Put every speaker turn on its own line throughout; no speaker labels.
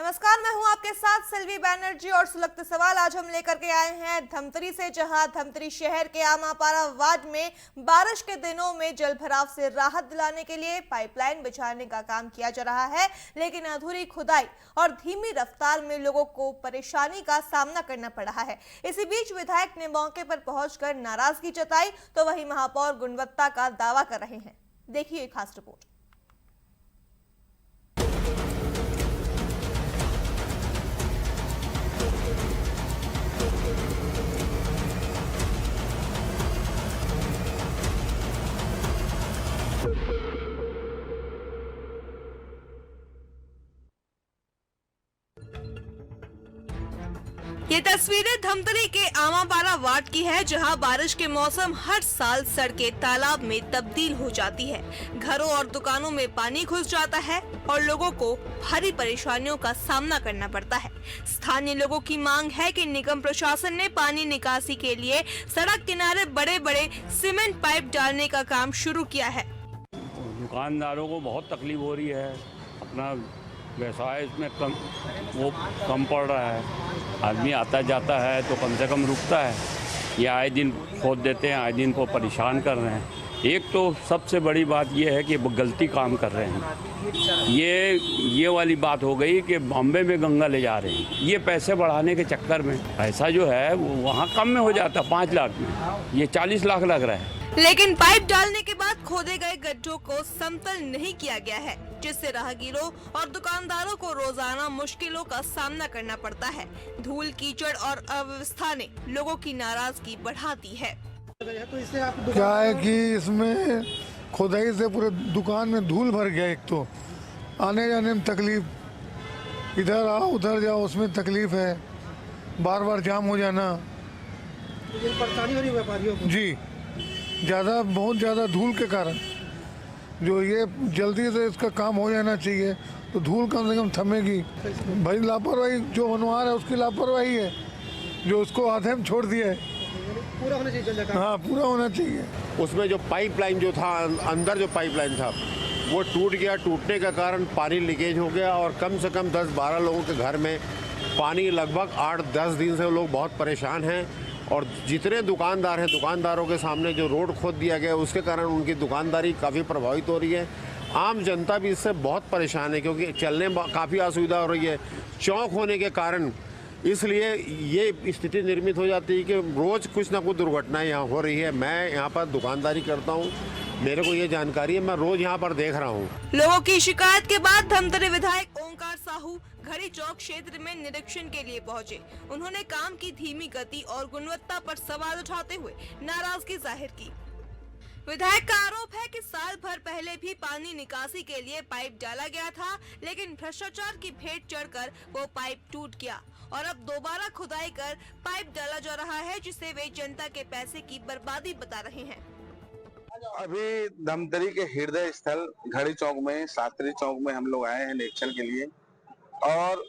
नमस्कार, मैं हूं आपके साथ सिल्वी बैनर्जी और सुलगते सवाल आज हम लेकर के आए हैं धमतरी से, जहां धमतरी शहर के आमापारा वार्ड में बारिश के दिनों में जल भराव से राहत दिलाने के लिए पाइपलाइन बिछाने का काम किया जा रहा है, लेकिन अधूरी खुदाई और धीमी रफ्तार में लोगों को परेशानी का सामना करना पड़ रहा है। इसी बीच विधायक ने मौके पर पहुंचकर नाराजगी जताई, तो वहीं महापौर गुणवत्ता का दावा कर रहे हैं। देखिए एक खास रिपोर्ट। ये तस्वीरें धमतरी के आमापारा वार्ड की है, जहां बारिश के मौसम हर साल सड़कें तालाब में तब्दील हो जाती है। घरों और दुकानों में पानी घुस जाता है और लोगों को भारी परेशानियों का सामना करना पड़ता है। स्थानीय लोगों की मांग है कि निगम प्रशासन ने पानी निकासी के लिए सड़क किनारे बड़े बड़े सीमेंट पाइप डालने का काम शुरू किया है।
दुकानदारों को बहुत तकलीफ हो रही है, अपना व्यवसाय इसमें कम पड़ रहा है। आदमी आता जाता है तो कम से कम रुकता है, ये आए दिन खोद देते हैं, आए दिन को परेशान कर रहे हैं। एक तो सबसे बड़ी बात ये है कि वो गलती काम कर रहे हैं। ये वाली बात हो गई कि बॉम्बे में गंगा ले जा रहे हैं, ये पैसे बढ़ाने के चक्कर में पैसा जो है वो वहाँ कम में हो जाता है, 5 लाख में, ये 40 लाख लग रहा है।
लेकिन पाइप डालने के बाद खोदे गए गड्ढों को समतल नहीं किया गया है, जिससे राहगीरों और दुकानदारों को रोजाना मुश्किलों का सामना करना पड़ता है। धूल, कीचड़ और अव्यवस्था ने लोगों की नाराजगी बढ़ा दी है।
क्या है कि इसमें खुदाई से पूरे दुकान में धूल भर गया। एक तो आने जाने में तकलीफ, इधर आओ उधर जाओ उसमें तकलीफ है, बार बार जाम हो जाना।
परेशानी हो रही है व्यापारियों को
जी, बहुत ज़्यादा धूल के कारण। जो ये जल्दी से इसका काम हो जाना चाहिए, तो धूल कम से कम थमेगी। भाई लापरवाही जो बनवा रहा है उसकी लापरवाही है, जो उसको आधे में छोड़ दिया है।
पूरा होना चाहिए,
हाँ पूरा होना चाहिए।
उसमें जो पाइपलाइन जो था, अंदर जो पाइपलाइन था वो टूट गया। टूटने का कारण पानी लीकेज हो गया और कम से कम 10-12 लोगों के घर में पानी लगभग 8-10 दिन से वो लोग बहुत परेशान हैं। और जितने दुकानदार हैं, दुकानदारों के सामने जो रोड खोद दिया गया उसके कारण उनकी दुकानदारी काफ़ी प्रभावित हो रही है। आम जनता भी इससे बहुत परेशान है, क्योंकि चलने में काफ़ी असुविधा हो रही है चौक होने के कारण। इसलिए ये स्थिति निर्मित हो जाती है कि रोज़ कुछ ना कुछ दुर्घटनाएं यहाँ हो रही है। मैं यहाँ पर दुकानदारी करता हूँ, मेरे को ये जानकारी है, मैं रोज यहाँ पर देख रहा हूँ।
लोगों की शिकायत के बाद धमतरी विधायक ओंकार साहू घड़ी चौक क्षेत्र में निरीक्षण के लिए पहुंचे। उन्होंने काम की धीमी गति और गुणवत्ता पर सवाल उठाते हुए नाराजगी जाहिर की। विधायक का आरोप है कि साल भर पहले भी पानी निकासी के लिए पाइप डाला गया था, लेकिन भ्रष्टाचार की भेंट चढ़कर वो पाइप टूट गया और अब दोबारा खुदाई कर पाइप डाला जा रहा है, जिसे वे जनता के पैसे की बर्बादी बता रहे हैं।
अभी धमतरी के हृदय स्थल घड़ी चौक में, शास्त्री चौक में हम लोग आए हैं निरीक्षण के लिए। और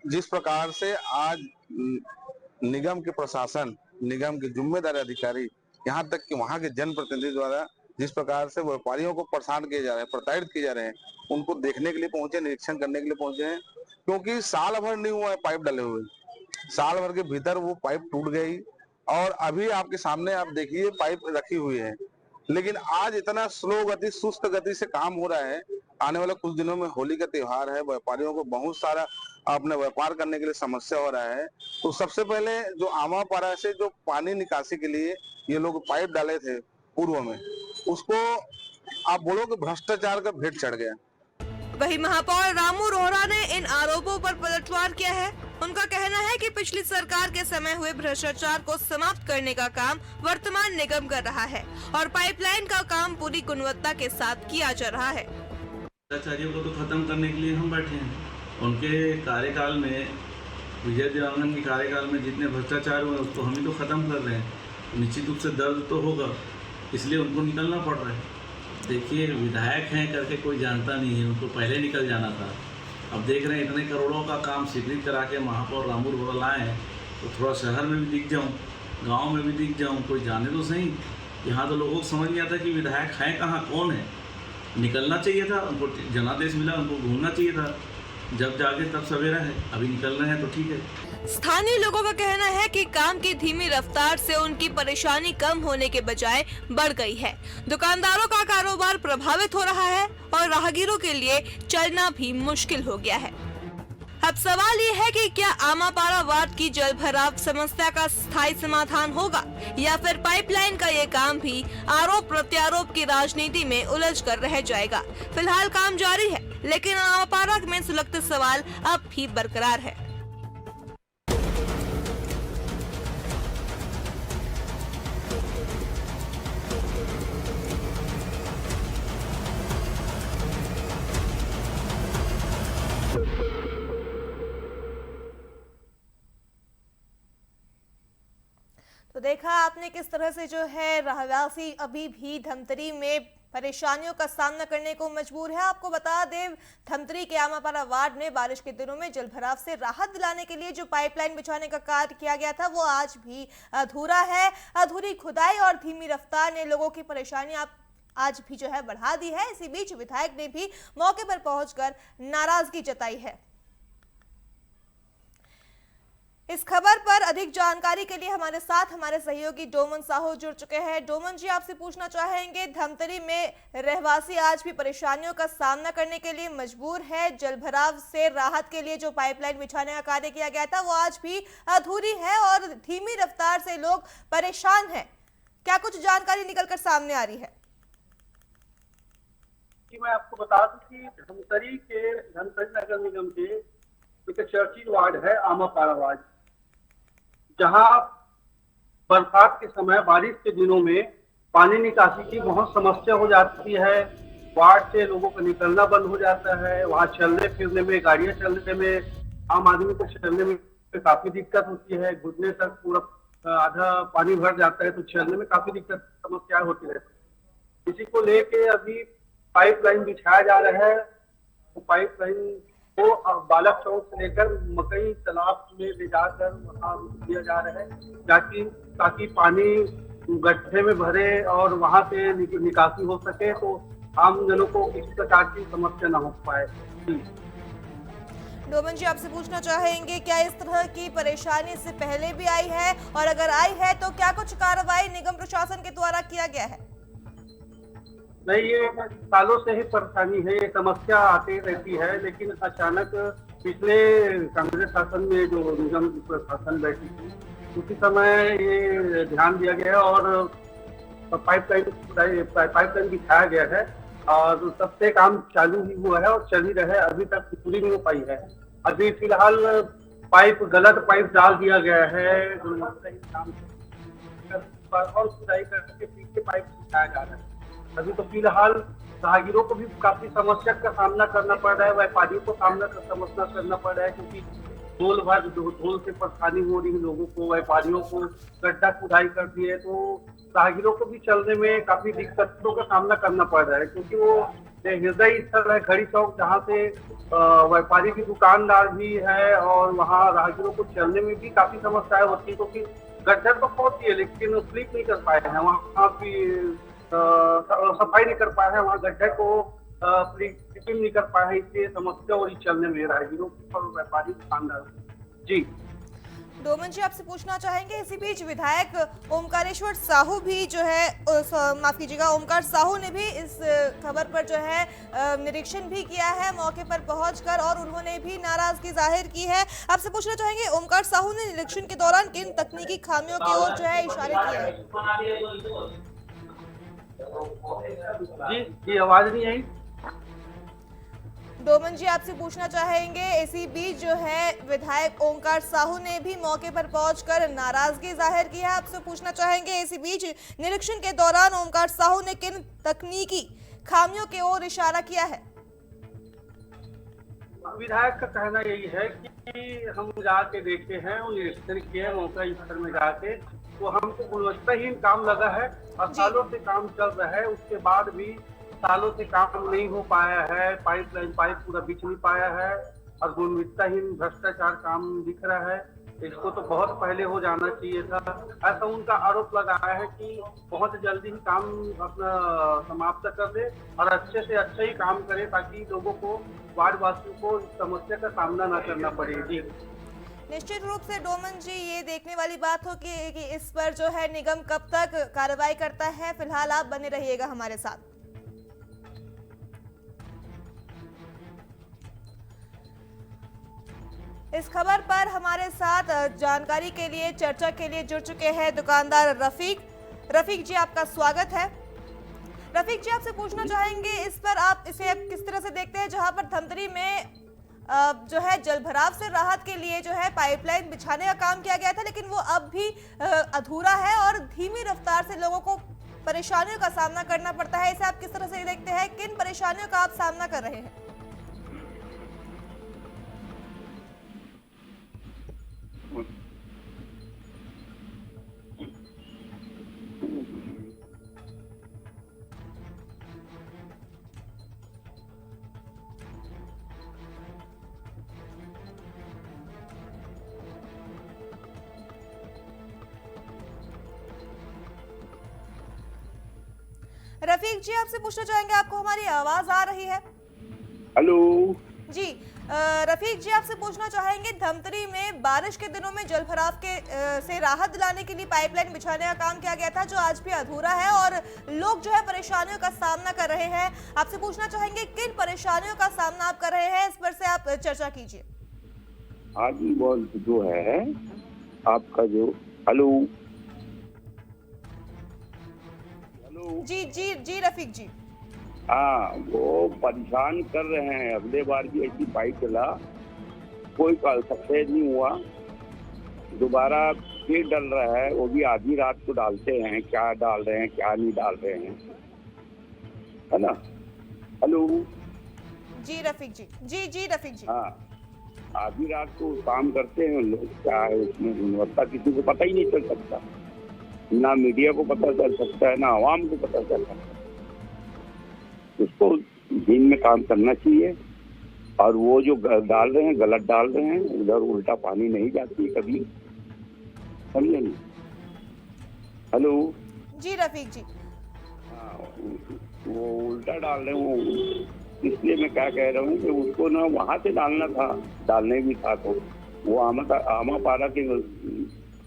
जिस प्रकार से आज निगम के प्रशासन, निगम के जिम्मेदार अधिकारी, यहाँ तक कि वहाँ के जनप्रतिनिधि द्वारा जिस प्रकार से व्यापारियों को परेशान किए जा रहे हैं, प्रताड़ित किए जा रहे हैं, उनको देखने के लिए पहुंचे, निरीक्षण करने के लिए पहुंचे हैं। क्योंकि साल भर नहीं हुआ है पाइप डले हुए, साल भर के भीतर वो पाइप टूट गई और अभी आपके सामने आप देखिए पाइप रखी हुई है। लेकिन आज इतना स्लो गति, सुस्त गति से काम हो रहा है। आने वाले कुछ दिनों में होली का त्योहार है, व्यापारियों को बहुत सारा अपने व्यापार करने के लिए समस्या हो रहा है। तो सबसे पहले जो आमापारा से जो पानी निकासी के लिए ये लोग पाइप डाले थे पूर्व में, उसको आप बोलो कि भ्रष्टाचार का भेंट चढ़ गया।
वही महापौर रामू रोहरा ने इन आरोपों पर पलटवार किया है। उनका कहना है कि पिछली सरकार के समय हुए भ्रष्टाचार को समाप्त करने का काम वर्तमान निगम कर रहा है और पाइपलाइन का काम पूरी गुणवत्ता के साथ किया जा रहा है।
भ्रष्टाचारियों को तो खत्म करने के लिए हम बैठे हैं। उनके कार्यकाल में, विजय देवांगन के कार्यकाल में जितने भ्रष्टाचार हुए उसको हम ही तो खत्म कर रहे हैं। निश्चित रूप से दर्द तो होगा, इसलिए उनको निकलना पड़ रहा है। देखिए, विधायक हैं करके कोई जानता नहीं है, उनको पहले निकल जाना था। अब देख रहे हैं इतने करोड़ों का काम स्वीकृत करा के महापौर रामू रोहरा लाए हैं, तो थोड़ा शहर में भी दिख जाऊं, गांव में भी दिख जाऊं, कोई जाने तो सही। यहाँ तो लोगों को समझ नहीं आता कि विधायक हैं कहाँ, कौन है। निकलना चाहिए था, उनको जनादेश मिला, उनको घूमना चाहिए था। जब जागे तब सवेरा है, अभी निकल रहे हैं तो ठीक है।
स्थानीय लोगों का कहना है कि काम की धीमी रफ्तार से उनकी परेशानी कम होने के बजाय बढ़ गई है। दुकानदारों का कारोबार प्रभावित हो रहा है और राहगीरों के लिए चलना भी मुश्किल हो गया है। अब सवाल ये है कि क्या आमापारा वार्ड की जल भराव समस्या का स्थायी समाधान होगा या फिर पाइपलाइन का ये काम भी आरोप प्रत्यारोप की राजनीति में उलझ कर रह जाएगा। फिलहाल काम जारी है, लेकिन आमापारा में सुलगते सवाल अब भी बरकरार है। तो देखा आपने किस तरह से जो है रहवासी अभी भी धमतरी में परेशानियों का सामना करने को मजबूर है। आपको बता दें, धमतरी के आमापारा वार्ड में बारिश के दिनों में जलभराव से राहत दिलाने के लिए जो पाइपलाइन बिछाने का कार्य किया गया था वो आज भी अधूरा है। अधूरी खुदाई और धीमी रफ्तार ने लोगों की परेशानी आज भी जो है बढ़ा दी है। इसी बीच विधायक ने भी मौके पर पहुंचकर नाराजगी जताई है। इस खबर पर अधिक जानकारी के लिए हमारे साथ हमारे सहयोगी डोमन साहू जुड़ चुके हैं। डोमन जी, आपसे पूछना चाहेंगे, धमतरी में रहवासी आज भी परेशानियों का सामना करने के लिए मजबूर है। जलभराव से राहत के लिए जो पाइपलाइन बिछाने का कार्य किया गया था वो आज भी अधूरी है और धीमी रफ्तार से लोग परेशान हैं। क्या कुछ जानकारी निकलकर सामने आ रही है?
मैं आपको बता दूं कि धमतरी नगर निगम के एक चर्चित वार्ड है आमापारा वार्ड, जहां बरसात के समय बारिश के दिनों में पानी निकासी की बहुत समस्या हो जाती है। वार्ड से लोगों को निकलना बंद हो जाता है। वहां चलने फिरने में, गाड़ियां चलने में, आम आदमी को चलने में काफी दिक्कत होती है। घुटने तक पूरा आधा पानी भर जाता है, तो चलने में काफी दिक्कत समस्याएं होती रहती है। इसी को लेके अभी पाइपलाइन बिछाया जा रहा है। तो पाइपलाइन को बालक चौक से लेकर मकई तालाब में ले जाकर वहाँ दिया जा रहा है, ताकि पानी गड्ढे में भरे और वहाँ से निकासी हो सके, तो आम जनों को इस प्रकार की समस्या न हो पाए।
डोमन जी, आपसे पूछना चाहेंगे, क्या इस तरह की परेशानी से पहले भी आई है और अगर आई है तो क्या कुछ कार्रवाई निगम प्रशासन के द्वारा किया गया है?
नहीं, ये सालों से ही परेशानी है, ये समस्या आती रहती है, लेकिन अचानक पिछले कांग्रेस शासन में जो निगम प्रशासन बैठी थी उसी समय ये ध्यान दिया गया और पाइपलाइन बिछाया गया है और तब से काम चालू ही हुआ है और चल ही रहा है। अभी तक पूरी नहीं हो पाई है। अभी फिलहाल गलत पाइप डाल दिया गया है और खुदाई करके पीछे पाइप बिछाया जा रहा है। अभी तो फिलहाल राहगीरों को भी काफी समस्या का सामना करना पड़ रहा है, व्यापारियों को समस्या करना पड़ रहा है, क्योंकि धूल से परेशानी हो रही है लोगों को, व्यापारियों को गड्ढा खुदाई कर दिए, तो राहगीरों को भी चलने में काफी दिक्कतों का सामना करना पड़ रहा है, क्योंकि वो हृदय स्थल है घड़ी चौक, जहाँ से व्यापारी की दुकानदार भी है और वहाँ राहगीरों को चलने में भी काफी समस्याएं होती है, क्योंकि गड्ढा तो होती है लेकिन स्लिप नहीं कर पाए हैं, वहाँ भी सफाई नहीं कर पाया है, वहाँ गड्ढे को फिटिंग नहीं कर पाया है, इसलिए समस्या और चलने में राहगीरों और व्यापारी दुकानदार। जी
डोमन जी, आपसे पूछना चाहेंगे, इसी बीच विधायक ओमकारेश्वर साहू भी जो है, माफ कीजिएगा, ओमकार साहू ने भी इस खबर पर जो है निरीक्षण भी किया है मौके पर पहुंचकर और उन्होंने भी नाराजगी जाहिर की है। आपसे पूछना चाहेंगे, ओमकार साहू ने निरीक्षण के दौरान किन तकनीकी खामियों की ओर जो है इशारे किए हैं?
जी आवाज नहीं आई।
डोमन जी, आपसे पूछना चाहेंगे, इसी बीच जो है विधायक ओमकार साहू ने भी मौके पर पहुंचकर नाराजगी जाहिर की है। आपसे पूछना चाहेंगे, इसी बीच निरीक्षण के दौरान ओमकार साहू ने किन तकनीकी खामियों की ओर इशारा किया है?
विधायक का कहना यही है कि हम जाके देखे हैं और निरीक्षण किए मौका स्थल में जाके, तो हमको गुणवत्ताहीन काम लगा है और सालों से काम चल रहा है, उसके बाद भी सालों से काम नहीं हो पाया है, पाइप पूरा बिछ नहीं पाया है और गुणवत्ताहीन भ्रष्टाचार काम दिख रहा है। इसको तो बहुत पहले हो जाना चाहिए था। ऐसा उनका आरोप लगाया है कि बहुत जल्दी ही काम अपना समाप्त कर दे और अच्छे से अच्छा ही काम करे ताकि लोगों को, वार्ड वासियों को इस समस्या का सामना न करना पड़े। जी
निश्चित रूप से डोमन जी, ये देखने वाली बात हो कि इस पर जो है निगम कब तक कार्रवाई करता है। फिलहाल आप बने रहिएगा हमारे साथ। इस खबर पर हमारे साथ जानकारी के लिए, चर्चा के लिए जुड़ चुके हैं दुकानदार रफीक। रफीक जी, आपका स्वागत है। रफीक जी, आपसे पूछना चाहेंगे इस पर आप इसे किस तरह से देखते हैं, जहां पर धमतरी में जो है जलभराव से राहत के लिए जो है पाइपलाइन बिछाने का काम किया गया था, लेकिन वो अब भी अधूरा है और धीमी रफ्तार से लोगों को परेशानियों का सामना करना पड़ता है। इसे आप किस तरह से देखते हैं, किन परेशानियों का आप सामना कर रहे हैं? रफीक जी, आपसे पूछना चाहेंगे, आपको हमारी आवाज आ रही है?
हेलो
जी, रफीक जी, आपसे पूछना चाहेंगे, धमतरी में बारिश के दिनों में जलभराव के से राहत दिलाने के लिए पाइपलाइन बिछाने का काम किया गया था, जो आज भी अधूरा है और लोग जो है परेशानियों का सामना कर रहे हैं। आपसे पूछना चाहेंगे किन परेशानियों का सामना आप कर रहे हैं, इस पर से आप चर्चा कीजिए।
आज वो जो है आपका जो हेलो
जी जी जी रफीक जी,
हाँ, वो परेशान कर रहे हैं। अगले बार भी ऐसी पाइप चला, कोई सक्सेस नहीं हुआ। दोबारा फिर डल रहा है, वो भी आधी रात को डालते हैं। क्या डाल रहे हैं, क्या नहीं डाल रहे हैं, है ना। हेलो
जी रफीक जी, जी जी रफीक जी,
हाँ, आधी रात को काम करते हैं लोग। क्या है उसमें गुणवत्ता, किसी को पता ही नहीं चल सकता। ना मीडिया को पता चल सकता है, ना आवाम को पता चल सकता है। उसको दिन में काम करना चाहिए। और वो जो डाल रहे हैं, गलत डाल रहे हैं। उधर उल्टा पानी नहीं जाती कभी, समझे नहीं। हेलो
जी रफीक जी,
हाँ, वो उल्टा डाल रहे हैं। वो इसलिए मैं क्या कह रहा हूँ कि उसको ना वहाँ से डालना था, डालने भी था। तो वो आमापारा के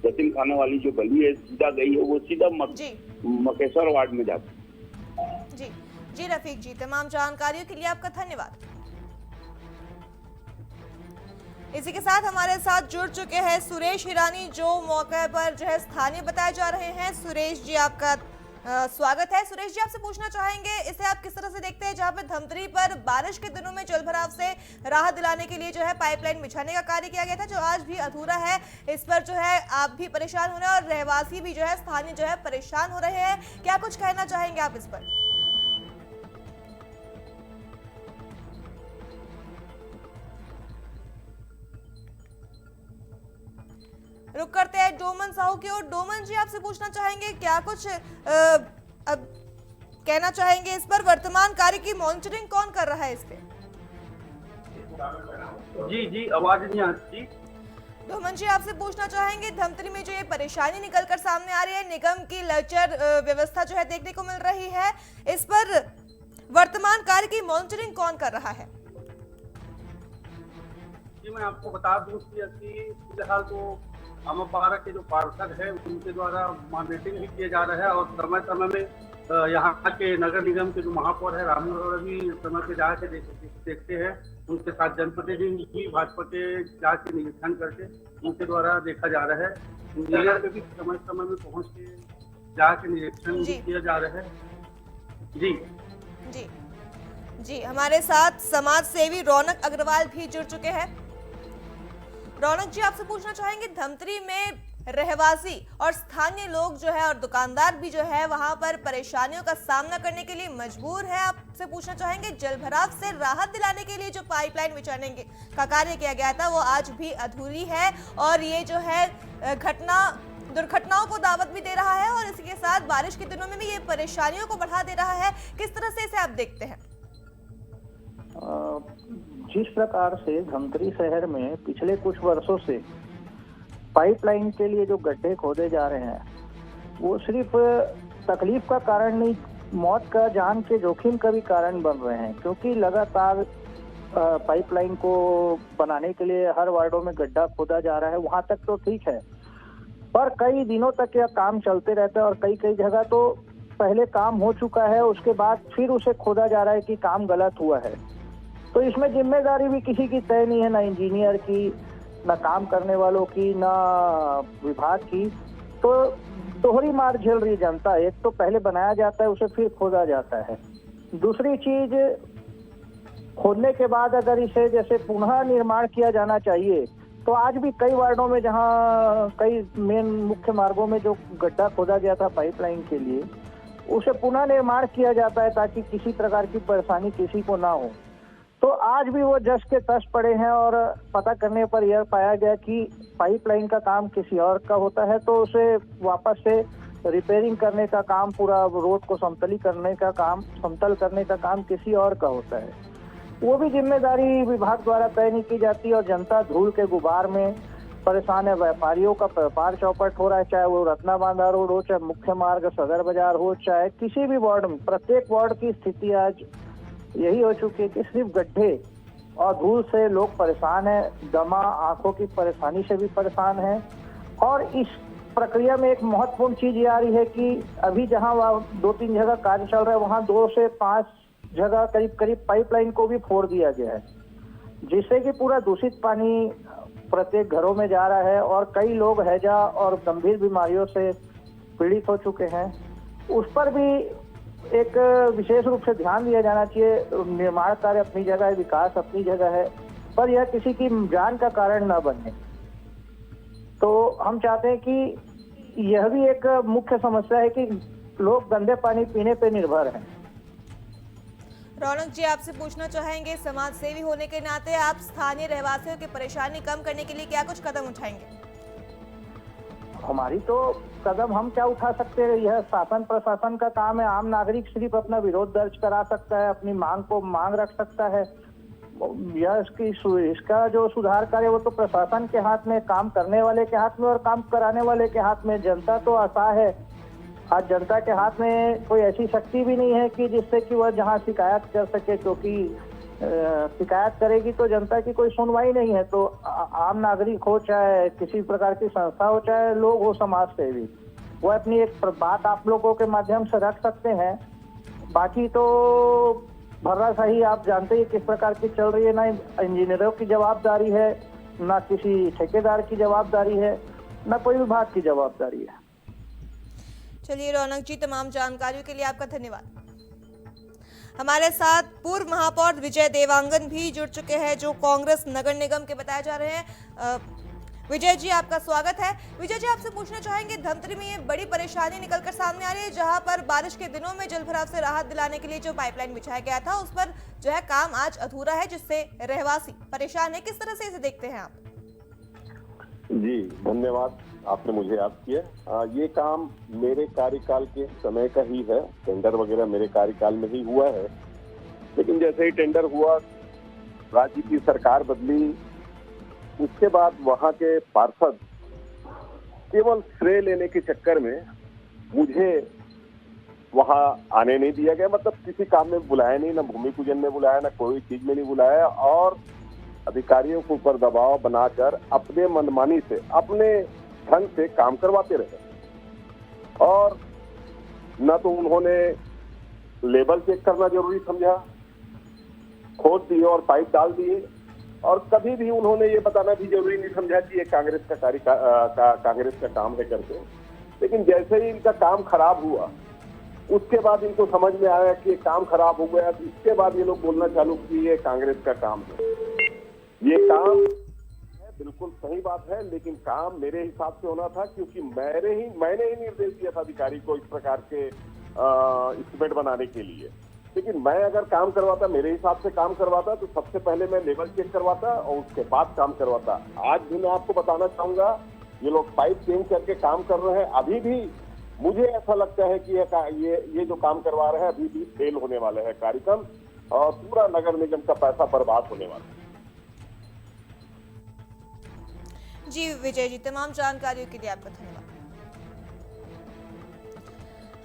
यतीम खाना वाली जो गली है, सीधा गई है, वो सीधा मकेश्वर वार्ड में जाती।
जी जी रफीक जी, तमाम जानकारियों के लिए आपका धन्यवाद। इसी के साथ हमारे साथ जुड़ चुके हैं सुरेश हिरानी, जो मौके पर जो है स्थानीय बताए जा रहे हैं। सुरेश जी, आपका स्वागत है। सुरेश जी, आपसे पूछना चाहेंगे, इसे आप किस तरह से देखते हैं, जहां पर धमतरी पर बारिश के दिनों में जलभराव से राहत दिलाने के लिए जो है पाइपलाइन बिछाने का कार्य किया गया था, जो आज भी अधूरा है। इस पर जो है आप भी परेशान हो रहे हैं और रहवासी भी जो है, स्थानीय जो है परेशान हो रहे हैं। क्या कुछ कहना चाहेंगे आप इस पर? रुक करते हैं डोमन साहू की ओर। डोमन जी, आपसे पूछना चाहेंगे, क्या कुछ अब कहना चाहेंगे इस पर? वर्तमान कार्य की मॉनिटरिंग कौन कर रहा है इस पे?
जी जी, आवाज नहीं आती।
डोमन जी, आपसे पूछना चाहेंगे, धमतरी में जो ये परेशानी निकलकर सामने आ रही है, निगम की लचर व्यवस्था जो है देखने को मिल रही है, इस पर वर्तमान कार्य की मॉनिटरिंग कौन कर रहा है?
जी, मैं आपको बता दूं कि फिलहाल तो आमापारा के जो पार्षद है उनके द्वारा मॉनिटरिंग भी किया जा रहा है और समय समय में यहाँ के नगर निगम के जो महापौर है रामू अरोड़ा भी समय पे जाके देखते हैं। उनके साथ जनप्रतिनिधि भी भाजपा के जाके निरीक्षण करके उनके द्वारा देखा जा रहा है। इंजीनियर पे भी समय समय में पहुँच के जाके निरीक्षण किया जा रहा है। जी
जी जी, हमारे साथ समाज सेवी रौनक अग्रवाल भी जुड़ चुके हैं। रौनक जी, आपसे पूछना चाहेंगे, धमतरी में रहवासी और स्थानीय लोग जो है और दुकानदार भी जो है वहां पर परेशानियों का सामना करने के लिए मजबूर है। आपसे पूछना चाहेंगे, जलभराव से राहत दिलाने के लिए जो पाइपलाइन बिछाने का कार्य किया गया था, वो आज भी अधूरी है और ये जो है दुर्घटनाओं को दावत भी दे रहा है और इसी के साथ बारिश के दिनों में भी ये परेशानियों को बढ़ा दे रहा है। किस तरह से इसे आप देखते हैं?
जिस प्रकार से धमतरी शहर में पिछले कुछ वर्षों से पाइपलाइन के लिए जो गड्ढे खोदे जा रहे हैं वो सिर्फ तकलीफ का कारण नहीं, मौत का, जान के जोखिम का भी कारण बन रहे हैं, क्योंकि लगातार पाइपलाइन को बनाने के लिए हर वार्डों में गड्ढा खोदा जा रहा है। वहां तक तो ठीक है, पर कई दिनों तक यह काम चलते रहता है और कई कई जगह तो पहले काम हो चुका है, उसके बाद फिर उसे खोदा जा रहा है कि काम गलत हुआ है। तो इसमें जिम्मेदारी भी किसी की तय नहीं है, ना इंजीनियर की, ना काम करने वालों की, ना विभाग की। तो दोहरी मार झेल रही जनता। एक तो पहले बनाया जाता है, उसे फिर खोदा जाता है। दूसरी चीज, खोदने के बाद अगर इसे जैसे पुनः निर्माण किया जाना चाहिए, तो आज भी कई वार्डों में जहां कई मेन मुख्य मार्गों में जो गड्ढा खोदा गया था पाइपलाइन के लिए, उसे पुनः निर्माण किया जाता है ताकि किसी प्रकार की परेशानी किसी को ना हो। तो आज भी वो जस के तस पड़े हैं और पता करने पर यह पाया गया कि पाइपलाइन का काम किसी और का होता है, तो उसे वापस से रिपेयरिंग करने का काम, पूरा रोड को समतल करने का काम किसी और का होता है। वो भी जिम्मेदारी विभाग द्वारा तय नहीं की जाती और जनता धूल के गुबार में परेशान है। व्यापारियों का व्यापार चौपट हो रहा है, चाहे वो रत्ना बांधा रोड हो, चाहे मुख्य मार्ग सदर बाजार हो, चाहे किसी भी वार्ड में। प्रत्येक वार्ड की स्थिति आज यही हो चुकी है कि सिर्फ गड्ढे और धूल से लोग परेशान हैं, दमा, आंखों की परेशानी से भी परेशान हैं। और इस प्रक्रिया में एक महत्वपूर्ण चीज ये आ रही है कि अभी जहां 2-3 जगह कार्य चल रहा है, वहां 2 से 5 जगह करीब पाइपलाइन को भी फोड़ दिया गया है, जिससे कि पूरा दूषित पानी प्रत्येक घरों में जा रहा है और कई लोग हैजा और गंभीर बीमारियों से पीड़ित हो चुके हैं। उस पर भी एक विशेष रूप से ध्यान दिया जाना चाहिए। निर्माण कार्य अपनी जगह है, विकास अपनी जगह है, पर यह किसी की जान का कारण न बने। तो हम चाहते हैं कि यह भी एक मुख्य समस्या है कि लोग गंदे पानी पीने पे निर्भर हैं।
रौनक जी, आपसे पूछना चाहेंगे, समाज सेवी होने के नाते आप स्थानीय रहवासियों की परेशानी कम करने के लिए क्या कुछ कदम उठाएंगे?
हमारी तो कदम हम क्या उठा सकते हैं, यह शासन प्रशासन का काम है। आम नागरिक सिर्फ अपना विरोध दर्ज करा सकता है, अपनी मांग को मांग रख सकता है। यह इसका जो सुधार कार्य वो तो प्रशासन के हाथ में, काम करने वाले के हाथ में और काम कराने वाले के हाथ में। जनता तो असहाय है। आज जनता के हाथ में कोई ऐसी शक्ति भी नहीं है कि जिससे कि वह जहां शिकायत कर सके, क्योंकि शिकायत करेगी तो जनता की कोई सुनवाई नहीं है। तो आम नागरिक हो, चाहे किसी प्रकार की संस्था हो, चाहे लोग हो समाज सेवी, वो अपनी एक बात आप लोगों के माध्यम से रख सकते हैं। बाकी तो भर्राशाही आप जानते ही किस प्रकार की चल रही है। ना इंजीनियरों की जवाबदारी है, ना किसी ठेकेदार की जवाबदारी है, ना कोई विभाग की जवाबदारी है।
चलिए रौनक जी, तमाम जानकारियों के लिए आपका धन्यवाद। हमारे साथ पूर्व महापौर विजय देवांगन भी जुड़ चुके हैं, जो कांग्रेस नगर निगम के बताए जा रहे हैं। विजय जी, आपका स्वागत है। विजय जी, आपसे पूछना चाहेंगे, धमतरी में ये बड़ी परेशानी निकलकर सामने आ रही है, जहां पर बारिश के दिनों में जलभराव से राहत दिलाने के लिए जो पाइपलाइन बिछाया गया था, उस पर जो है काम आज अधूरा है, जिससे रहवासी परेशान है। किस तरह से इसे देखते हैं आप?
जी धन्यवाद, आपने मुझे याद किया। ये काम मेरे कार्यकाल के समय का ही है, टेंडर वगैरह मेरे कार्यकाल में ही हुआ है। लेकिन जैसे ही टेंडर हुआ, राज्य की सरकार बदली, उसके बाद वहां के पार्षद केवल श्रेय लेने के चक्कर में मुझे वहां आने नहीं दिया गया। मतलब किसी काम में बुलाया नहीं, ना भूमि पूजन में बुलाया, ना कोई चीज में नहीं बुलाया, और अधिकारियों के ऊपर दबाव बनाकर अपने मनमानी से, अपने ढंग से काम करवाते रहे। और न तो उन्होंने लेवल चेक करना जरूरी समझा, खोद दिए और पाइप डाल दिए, और कभी भी उन्होंने ये बताना भी जरूरी नहीं समझा कि ये कांग्रेस का काम है करके। लेकिन जैसे ही इनका काम खराब हुआ, उसके बाद इनको समझ में आया कि ये काम खराब हो गया, तो इसके बाद ये लोग बोलना चालू कि ये कांग्रेस का काम है। ये काम है, बिल्कुल सही बात है, लेकिन काम मेरे हिसाब से होना था, क्योंकि मैंने ही निर्देश दिया था अधिकारी को इस प्रकार के एस्टीमेट बनाने के लिए। लेकिन मैं अगर काम करवाता, मेरे हिसाब से काम करवाता, तो सबसे पहले मैं लेवल चेक करवाता और उसके बाद काम करवाता। आज भी मैं आपको बताना चाहूंगा, ये लोग पाइप चेंज करके काम कर रहे हैं। अभी भी मुझे ऐसा लगता है कि ये जो काम करवा रहे हैं अभी भी फेल होने वाले हैं कार्यक्रम, और पूरा नगर निगम का पैसा बर्बाद होने वाला है।
जी विजय जी, तमाम जानकारियों के लिए आपका धन्यवाद।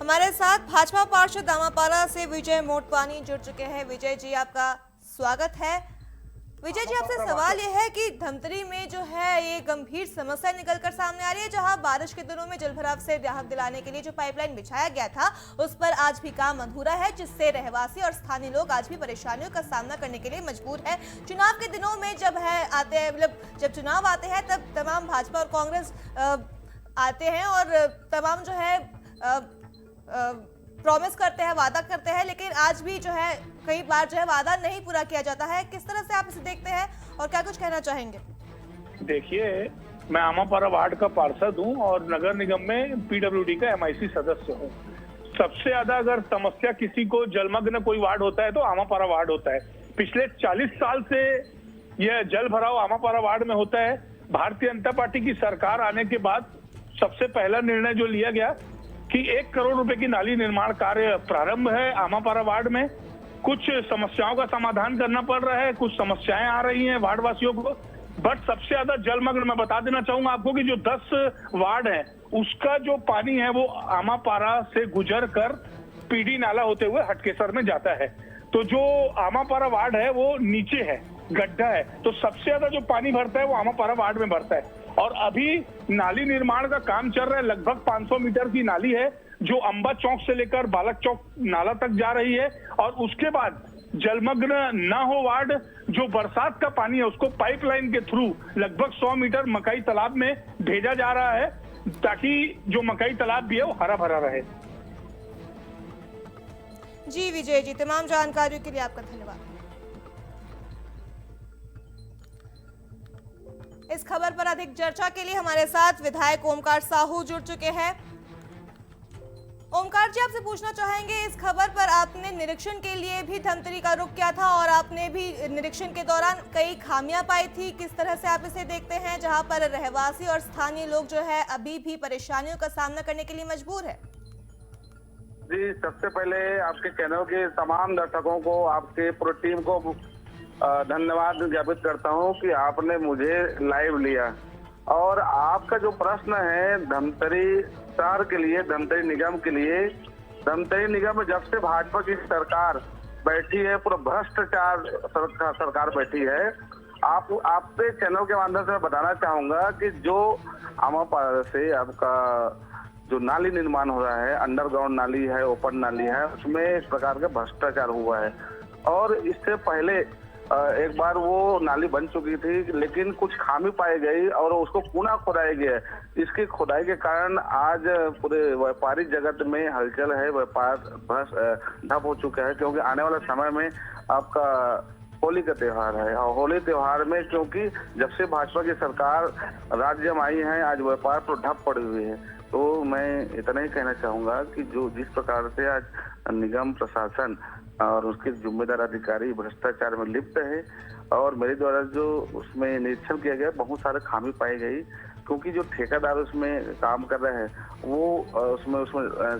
हमारे साथ भाजपा पार्षद आमापारा से विजय मोटवानी जुड़ चुके हैं। विजय जी, आपका स्वागत है। विजय जी, आपसे सवाल यह है कि धमतरी में जो है ये गंभीर समस्या निकलकर सामने आ रही है, जहां बारिश के दिनों में जलभराव से राहत दिलाने के लिए जो पाइपलाइन बिछाया गया था उस पर आज भी काम अधूरा है, जिससे रहवासी और स्थानीय लोग आज भी परेशानियों का सामना करने के लिए मजबूर है। चुनाव के दिनों में जब जब चुनाव आते हैं तब तमाम भाजपा और कांग्रेस आते हैं और तमाम जो है प्रॉमिस करते हैं, वादा करते हैं, लेकिन आज भी जो है कई बार जो है वादा नहीं पूरा किया जाता है। किस तरह से आप इसे देखते हैं और क्या कुछ कहना चाहेंगे?
देखिए, मैं आमापारा वार्ड का पार्षद हूं और नगर निगम में पीडब्ल्यूडी का एमआईसी सदस्य हूं। सबसे ज्यादा अगर समस्या किसी को जलमग्न कोई वार्ड होता है तो आमापारा वार्ड होता है। पिछले 40 साल से यह जल भराव आमापारा वार्ड में होता है। भारतीय जनता पार्टी की सरकार आने के बाद सबसे पहला निर्णय जो लिया गया कि 1 करोड़ रुपए की नाली निर्माण कार्य प्रारंभ है आमापारा वार्ड में। कुछ समस्याओं का समाधान करना पड़ रहा है, कुछ समस्याएं आ रही हैं वार्ड वासियों को, बट सबसे ज्यादा जलमग्न मैं बता देना चाहूंगा आपको कि जो 10 वार्ड है उसका जो पानी है वो आमापारा से गुजर कर पीडी नाला होते हुए हटकेसर में जाता है। तो जो आमापारा वार्ड है वो नीचे है, गड्ढा है, तो सबसे ज्यादा जो पानी भरता है वो आमापारा वार्ड में भरता है। और अभी नाली निर्माण का काम चल रहा है, लगभग 500 मीटर की नाली है जो अंबा चौक से लेकर बालक चौक नाला तक जा रही है। और उसके बाद जलमग्न ना हो वार्ड, जो बरसात का पानी है उसको पाइपलाइन के थ्रू लगभग 100 मीटर मकई तालाब में भेजा जा रहा है ताकि जो मकई तालाब भी है वो हरा भरा रहे।
जी विजय जी, तमाम जानकारियों के लिए आपका धन्यवाद। इस खबर पर अधिक चर्चा के लिए हमारे साथ विधायक ओमकार साहू जुड़ चुके हैं। ओमकार जी, आपसे पूछना चाहेंगे, इस खबर पर आपने निरीक्षण के लिए भी धमतरी का रुख किया था और आपने भी निरीक्षण के दौरान कई खामियां पाई थी। किस तरह से आप इसे देखते हैं, जहां पर रहवासी और स्थानीय लोग जो है अभी भी परेशानियों का सामना करने के लिए मजबूर है?
जी, सबसे पहले आपके चैनल के तमाम दर्शकों को, आपके पूरी टीम को धन्यवाद ज्ञापित करता हूं कि आपने मुझे लाइव लिया। और आपका जो प्रश्न है धमतरी शहर के लिए, धमतरी निगम के लिए, धमतरी निगम में जब से भाजपा की सरकार बैठी है, पूरा भ्रष्टाचार सरकार बैठी है। आपके चैनल के माध्यम से मैं बताना चाहूंगा कि जो आमापारा से आपका जो नाली निर्माण हो रहा है, अंडरग्राउंड नाली है, ओपन नाली है, उसमें एक प्रकार का भ्रष्टाचार हुआ है। और इससे पहले एक बार वो नाली बन चुकी थी, लेकिन कुछ खामी पाई गई और उसको पुनः खोदाया गया। इसकी खोदाई के कारण आज पूरे व्यापारी जगत में हलचल है, व्यापार ठप हो चुका है, क्योंकि आने वाले समय में आपका होली का त्योहार है। और होली त्योहार में क्योंकि जब से भाजपा की सरकार राज्य में आई है, आज व्यापार तो ठप पड़ी हुई है। तो मैं इतना ही कहना चाहूंगा कि जो जिस प्रकार से आज निगम प्रशासन और उसके जिम्मेदार अधिकारी भ्रष्टाचार में लिप्त है, और मेरे द्वारा जो उसमें निरीक्षण किया गया, बहुत सारे खामी पाई गई, क्योंकि जो ठेकेदार उसमें काम कर रहे हैं वो उसमें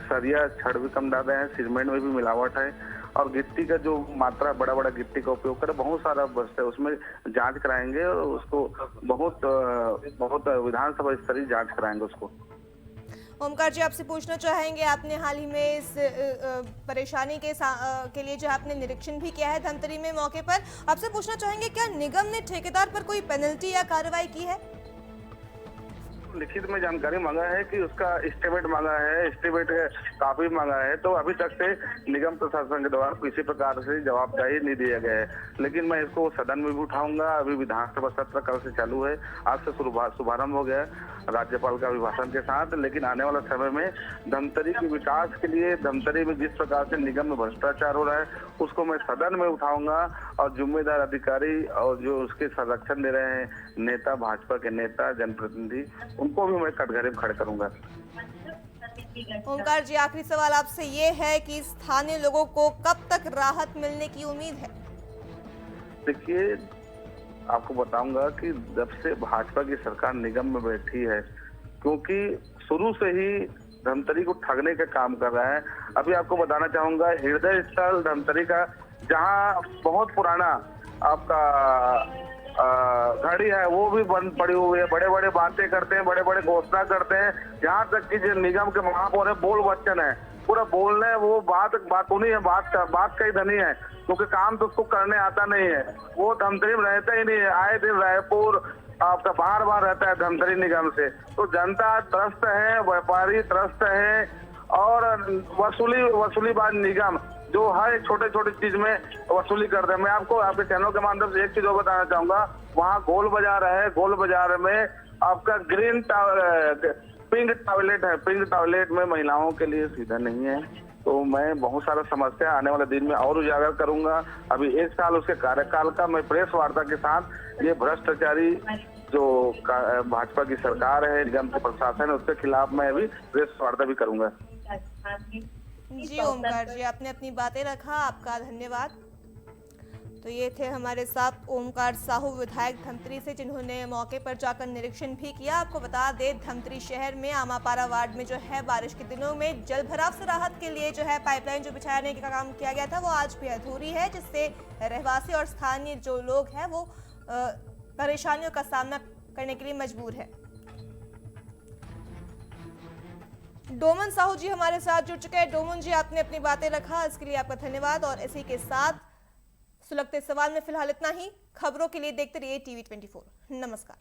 सरिया छड़ भी कम डाल रहे हैं, सीमेंट में भी मिलावट है, और गिट्टी का जो मात्रा बड़ा गिट्टी का उपयोग करे, बहुत सारा बचता है। उसमें जांच कराएंगे और उसको बहुत विधानसभा स्तरीय जांच कराएंगे उसको।
ओमकार जी, आपसे पूछना चाहेंगे, आपने हाल ही में इस परेशानी के लिए जो आपने निरीक्षण भी किया है धमतरी में मौके पर, आपसे पूछना चाहेंगे क्या निगम ने ठेकेदार पर कोई पेनल्टी या कार्रवाई की है?
लिखित में जानकारी मांगा है कि उसका एस्टीमेट मांगा है, एस्टीमेट काफी मांगा है, तो अभी तक से निगम प्रशासन के द्वारा किसी प्रकार से जवाबदेही नहीं दिया गया है। लेकिन मैं इसको सदन में भी उठाऊंगा। अभी विधानसभा सत्र कल से चालू है, आज से शुभारंभ हो गया राज्यपाल का अभिभाषण के साथ। लेकिन आने वाला समय में धमतरी के विकास के लिए, धमतरी में जिस प्रकार से निगम में भ्रष्टाचार हो रहा है, उसको मैं सदन में उठाऊंगा और जिम्मेदार अधिकारी और जो उसके संरक्षण दे रहे हैं नेता, भाजपा के नेता, जनप्रतिनिधि, उनको भी मैं कटघरे में खड़े करूंगा।
ओमकार जी, आखिरी सवाल आपसे ये है कि स्थानीय लोगों को कब तक राहत मिलने की उम्मीद है?
देखिए, आपको बताऊंगा कि जब से भाजपा की सरकार निगम में बैठी है, क्योंकि शुरू से ही धमतरी को ठगने का काम कर रहा है। अभी आपको बताना चाहूंगा, हृदय स्थल धमतरी का, जहां बहुत पुराना आपका घड़ी है वो भी बंद पड़ी हुई है। बड़े बड़े बातें करते हैं, बड़े बड़े घोषणा करते हैं। यहाँ तक कि जो निगम के महापौर है बोल बच्चन है, पूरा बोलने वो बात उन्हीं है, बात का ही धनी है, क्योंकि काम तो उसको करने आता नहीं है। वो धमतरी में रहता ही नहीं है, आए दिन रायपुर आपका बार बार रहता है धमतरी निगम से। तो जनता त्रस्त है, व्यापारी त्रस्त है और वसूलीबाज निगम जो हर एक छोटे छोटे चीज में वसूली करते हैं। मैं आपको आपके चैनल के माध्यम से एक चीज और बताना चाहूंगा, वहाँ गोल बाजार है, गोल बाजार में आपका पिंक टॉयलेट है, पिंक टॉयलेट में महिलाओं के लिए सीधा नहीं है। तो मैं बहुत सारा समस्या आने वाले दिन में और उजागर करूंगा। अभी 1 साल उसके कार्यकाल का मैं प्रेस वार्ता के साथ ये भ्रष्टाचारी जो भाजपा की सरकार है, निगम के प्रशासन है, उसके खिलाफ मैं अभी प्रेस वार्ता भी करूंगा।
जी ओमकार जी, आपने अपनी बातें रखा, आपका धन्यवाद। तो ये थे हमारे साथ ओमकार साहू विधायक धमतरी से, जिन्होंने मौके पर जाकर निरीक्षण भी किया। आपको बता दें, धमतरी शहर में आमापारा वार्ड में जो है बारिश के दिनों में जल भराव से राहत के लिए जो है पाइपलाइन जो बिछाने का काम किया गया था वो आज भी अधूरी है, जिससे रहवासी और स्थानीय जो लोग हैं वो परेशानियों का सामना करने के लिए मजबूर है। डोमन साहू जी हमारे साथ जुड़ चुके हैं। डोमन जी, आपने अपनी बातें रखा, इसके लिए आपका धन्यवाद। और इसी के साथ सुलगते सवाल में फिलहाल इतना ही। खबरों के लिए देखते रहिए TV24। नमस्कार।